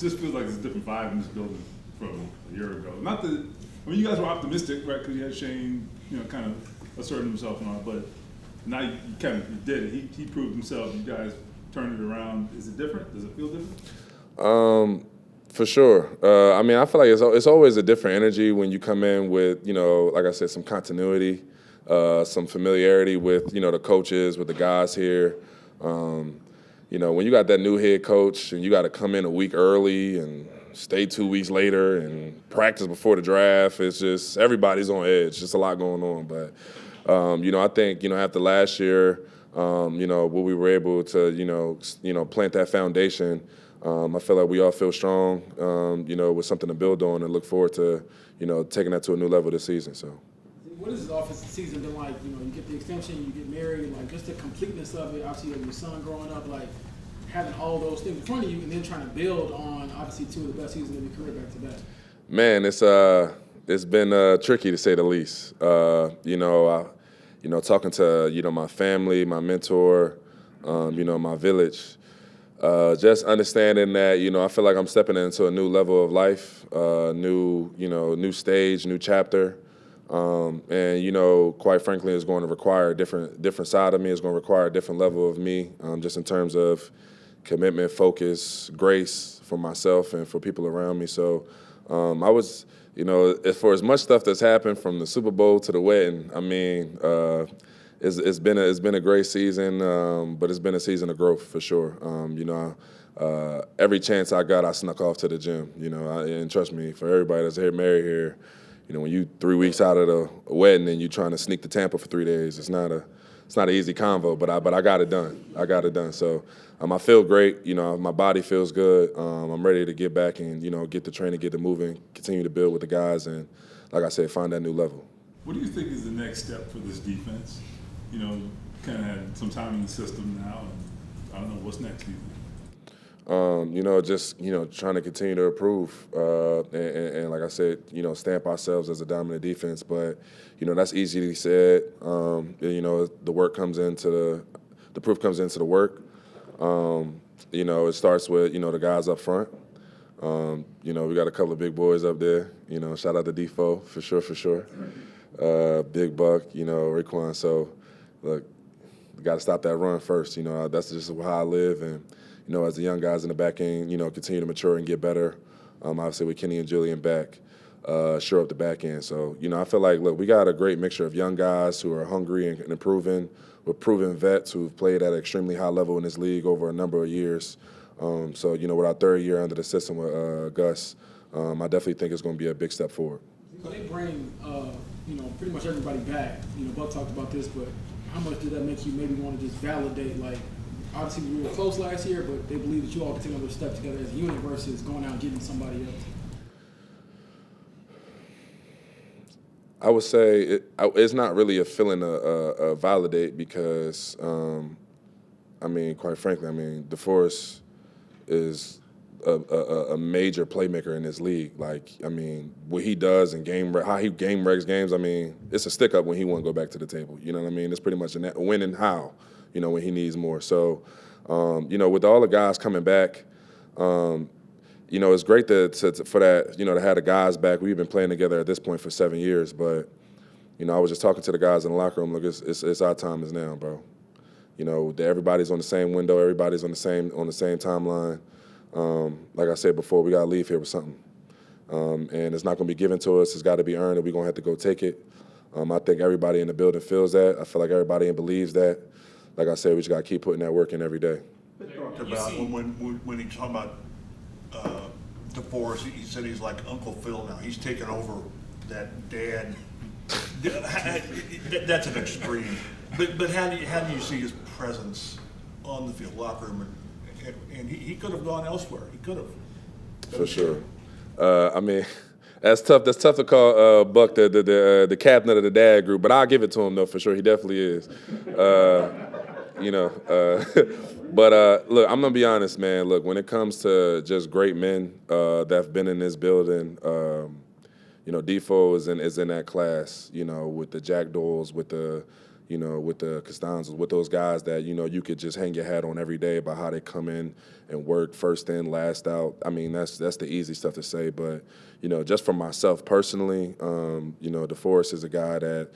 just feels like it's a different vibe in this building from a year ago. Not that, I mean, you guys were optimistic, right? Because you had Shane, kind of asserting himself and all, but now you kind of did it. He proved himself. You guys turned it around. Is it different? Does it feel different? For sure. I mean, I feel like it's always a different energy when you come in with, like I said, some continuity, some familiarity with, the coaches, with the guys here. When you got that new head coach and you got to come in a week early and stay 2 weeks later and practice before the draft, it's just everybody's on edge. Just a lot going on. But, I think, after last year, where we were able to, plant that foundation, I feel like we all feel strong, with something to build on and look forward to, taking that to a new level this season. So, what has the offensive season been like? You get the extension, you get married, like just the completeness of it. Obviously, you have your son growing up, like having all those things in front of you, and then trying to build on obviously two of the best seasons of your career back to back. Man, it's been tricky to say the least. Talking to my family, my mentor, my village. Just understanding that, I feel like I'm stepping into a new level of life, new stage, new chapter. And, quite frankly, it's going to require a different side of me. It's going to require a different level of me, just in terms of commitment, focus, grace for myself and for people around me. So I was, for as much stuff that's happened from the Super Bowl to the wedding, I mean, it's been a great season, but it's been a season of growth for sure. Every chance I got, I snuck off to the gym. And trust me, for everybody that's married here, when you 3 weeks out of the wedding and you trying to sneak to Tampa for 3 days, it's not an easy convo. But I got it done. So I feel great. My body feels good. I'm ready to get back and get the training, get the moving, continue to build with the guys, and like I said, find that new level. What do you think is the next step for this defense? Kind of had some time in the system now, and I don't know what's next. Do you think? Just trying to continue to improve, and like I said, stamp ourselves as a dominant defense. But that's easily said. The work comes into the proof comes into the work. It starts with the guys up front. We got a couple of big boys up there. Shout out to Defoe for sure. Big Buck, Raekwon. So look, we got to stop that run first. That's just how I live. And, as the young guys in the back end, continue to mature and get better. Obviously with Kenny and Julian back, shore up the back end. So, I feel like, look, we got a great mixture of young guys who are hungry and improving, with proven vets who've played at an extremely high level in this league over a number of years. So, with our third year under the system with Gus, I definitely think it's going to be a big step forward. So they bring, pretty much everybody back. Buck talked about this, but how much did that make you maybe want to just validate, like, obviously we were close last year, but they believe that you all can take another step together as a unit versus going out and getting somebody else? I would say it's not really a feeling of validate because, quite frankly, DeForest is a major playmaker in this league. Like, what he does and how he game regs games, it's a stick up when he won't go back to the table. You know what I mean? It's pretty much a winning how, when he needs more. So, with all the guys coming back, it's great for that, to have the guys back. We've been playing together at this point for 7 years, but, I was just talking to the guys in the locker room. Look, it's our time is now, bro. Everybody's on the same window. Everybody's on the same timeline. Like I said before, we got to leave here with something. And it's not going to be given to us. It's got to be earned, and we're going to have to go take it. I think everybody in the building feels that. I feel like everybody believes that. Like I said, we just got to keep putting that work in every day. About when he talked about DeForest, he said he's like Uncle Phil now. He's taken over that dad. That's an extreme. But how do you see his presence on the field, locker room, and he could have gone elsewhere. He could have. For sure. That's tough. That's tough to call Buck the captain of the dad group, but I'll give it to him though for sure. He definitely is. But look, I'm gonna be honest, man. Look, when it comes to just great men that've been in this building, Defoe is in that class. With the Jack Doyles, with the you know, with the Costanzas, with those guys that, you know, you could just hang your hat on every day about how they come in and work first in, last out. I mean, that's the easy stuff to say. But, you know, just for myself personally, you know, DeForest is a guy that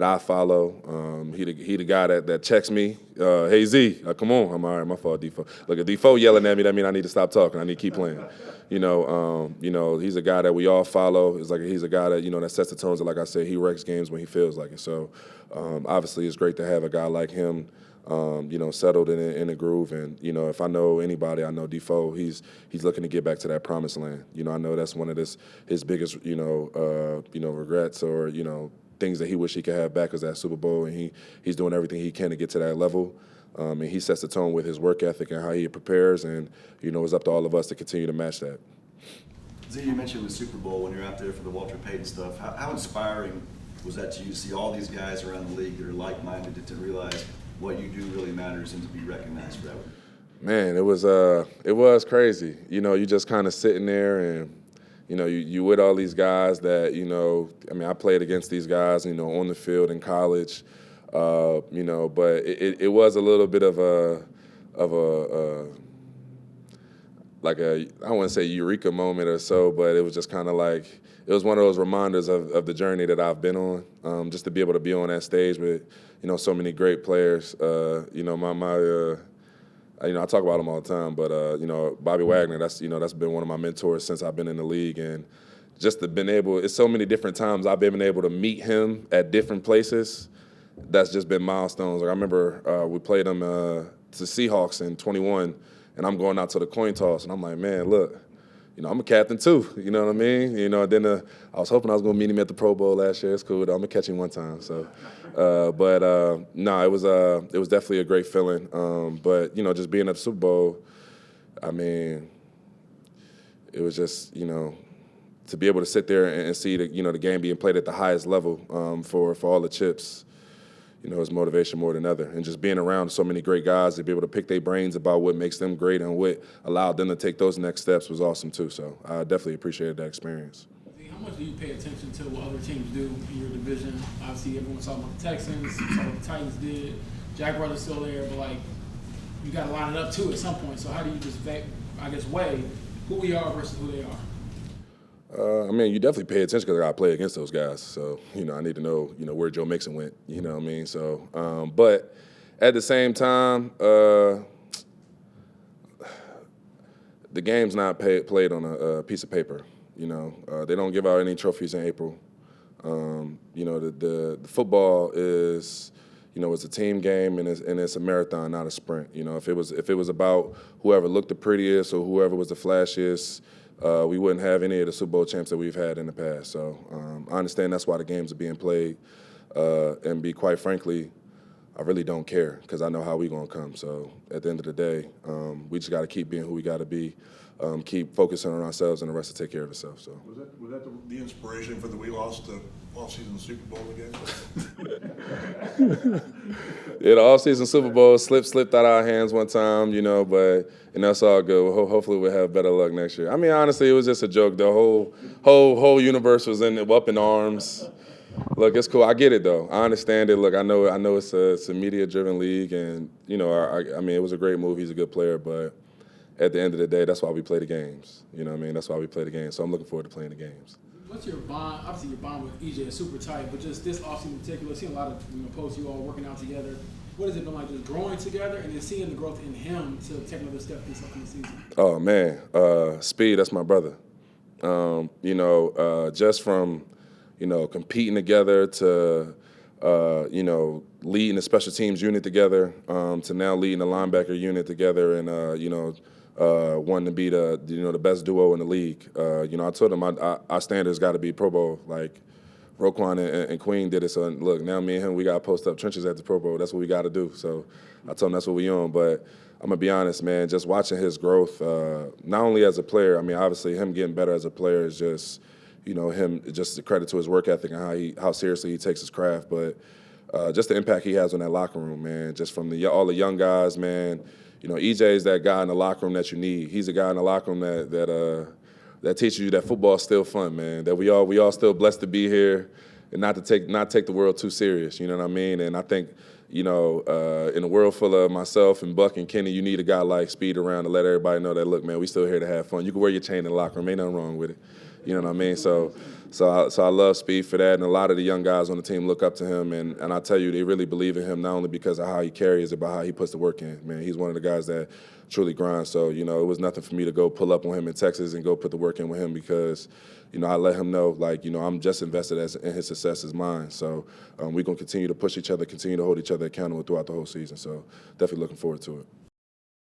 I follow. He the guy that checks me. Hey, Z, come on. I'm all right. My fault, Defo. Look, if Defo yelling at me, that means I need to stop talking. I need to keep playing. You know, he's a guy that we all follow. It's like he's a guy that, you know, that sets the tones. And like I said, he wrecks games when he feels like it. So, obviously, it's great to have a guy like him, you know, settled in a groove. And, you know, if I know anybody, I know Defoe. He's looking to get back to that promised land. You know, I know that's one of his biggest, you know, regrets or, you know, things that he wish he could have back is that Super Bowl, and he's doing everything he can to get to that level. And he sets the tone with his work ethic and how he prepares, and, you know, it's up to all of us to continue to match that. Z, you mentioned the Super Bowl when you're out there for the Walter Payton stuff. How inspiring was that to you to see all these guys around the league that are like-minded to realize what you do really matters and to be recognized for that? Man, it was crazy. You know, you just kind of sitting there and, you know, you with all these guys that, you know, I mean, I played against these guys, you know, on the field in college, you know, but it was a little bit of a like I wouldn't say eureka moment or so, but it was just kind of like, it was one of those reminders of the journey that I've been on, just to be able to be on that stage with, you know, so many great players. You know, you know, I talk about him all the time, but, you know, Bobby Wagner, that's been one of my mentors since I've been in the league. And just to been able, it's so many different times I've been able to meet him at different places. That's just been milestones. Like I remember we played him to Seahawks in 21, and I'm going out to the coin toss, and I'm like, man, look, you know, I'm a captain too. You know what I mean? You know, then I was hoping I was going to meet him at the Pro Bowl last year. It's cool. I'm going to catch him one time. So, no, it was definitely a great feeling. But, you know, just being at the Super Bowl, I mean, it was just, you know, to be able to sit there and see the game being played at the highest level for all the chips, you know, is motivation more than ever. And just being around so many great guys to be able to pick their brains about what makes them great and what allowed them to take those next steps was awesome too. So I definitely appreciated that experience. How much do you pay attention to what other teams do in your division? Obviously, everyone's talking about the Texans, saw what the Titans did. Jaguars are still there, but, like, you got to line it up too at some point. So how do you just, I guess, weigh who we are versus who they are? I mean, you definitely pay attention because I got to play against those guys. So, you know, I need to know, you know, where Joe Mixon went. You know what I mean? So, but at the same time, the game's not played on a piece of paper. You know, they don't give out any trophies in April. You know, the football is, you know, it's a team game and it's a marathon, not a sprint. You know, if it was about whoever looked the prettiest or whoever was the flashiest, we wouldn't have any of the Super Bowl champs that we've had in the past. So I understand that's why the games are being played. And be quite frankly, I really don't care because I know how we're going to come. So at the end of the day, we just got to keep being who we got to be, keep focusing on ourselves, and the rest will take care of itself. So. Was that the inspiration for the we lost the offseason Super Bowl again? Yeah, the offseason Super Bowl slipped out of our hands one time, you know, but and that's all good. Hopefully we'll have better luck next year. I mean, honestly, it was just a joke. The whole universe was up in arms. Look, it's cool. I get it though. I understand it. Look, I know it's a media-driven league, and you know, I mean, it was a great move. He's a good player, but at the end of the day, that's why we play the games. You know what I mean? That's why we play the games. So I'm looking forward to playing the games. What's your bond? Obviously, your bond with EJ is super tight, but just this offseason in particular, seeing a lot of posts you all working out together. What has it been like just growing together and then seeing the growth in him to take another step this upcoming season? Oh, man. Speed, that's my brother. You know, just from, you know, competing together to, you know, leading the special teams unit together to now leading the linebacker unit together and, you know, wanting to be the best duo in the league. You know, I told him our standards got to be Pro Bowl. Like Roquan and Queen did it. So look, now me and him, we got to post up trenches at the Pro Bowl. That's what we got to do. So I told him that's what we on. But I'm gonna be honest, man. Just watching his growth, not only as a player. I mean, obviously him getting better as a player is just, you know, him just a credit to his work ethic and how seriously he takes his craft. But just the impact he has on that locker room, man. Just from all the young guys, man. You know, EJ is that guy in the locker room that you need. He's a guy in the locker room that teaches you that football is still fun, man. That we all still blessed to be here, not take the world too serious. You know what I mean? And I think, you know, in a world full of myself and Buck and Kenny, you need a guy like Speed around to let everybody know that, look, man, we still here to have fun. You can wear your chain in the locker room, ain't nothing wrong with it. You know what I mean? So I love Speed for that, and a lot of the young guys on the team look up to him, and I tell you, they really believe in him, not only because of how he carries it, but how he puts the work in. Man, he's one of the guys that truly grinds. So, you know, it was nothing for me to go pull up on him in Texas and go put the work in with him because, you know, I let him know, like, you know, I'm just invested in his success as mine. So we're going to continue to push each other, continue to hold each other accountable throughout the whole season. So definitely looking forward to it.